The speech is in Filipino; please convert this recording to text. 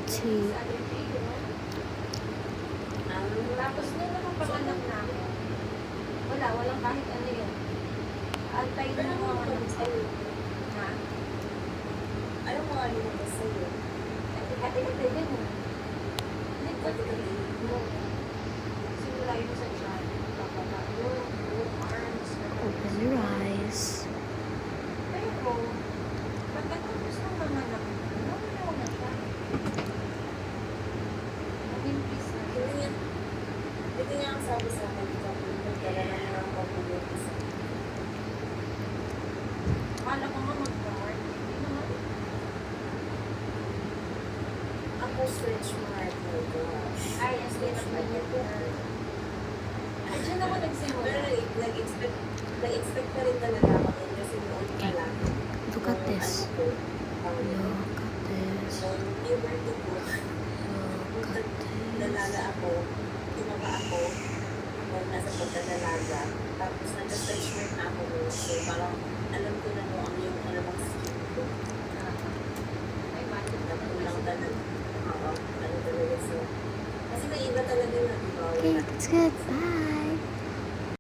tea. Tapos nung nakapanganak na ako, walang kahit ano yun. Altay na ako ang ano sa'yo. Ha? Ano mga lumabas sa'yo? Hati-hati din mo. Hindi ko mo. Simula yun sa chan. Papaba yun. Arms. Open your eyes. Pero, pagkatapos ng mga anak, nawala na siya. Naging peace na siya. Hindi niya ang sabi sa akin, magdala na niya ang pag-ulit sa Akala ko nga mag-guard. Hindi naman. ako stretch mark. Oh gosh. Ay, ang stretch mark yun. Ay, dyan ako nagsimula. Pero nag-expect pa rin talaga ako yun kasi noon pa lang. Look at this. Look at this. Nung puberty ko, Look at this. dalaga ako, tumaba ako, nung nasa pagdadalaga. Tapos nag-stretch mark na ako noon. So parang alam ko na no ang yung alamang skin ko. Ay, magic na po Kulang talaga. Oo, ano talaga so. Kasi may iba talaga na, di ba? Okay, that's good. Bye.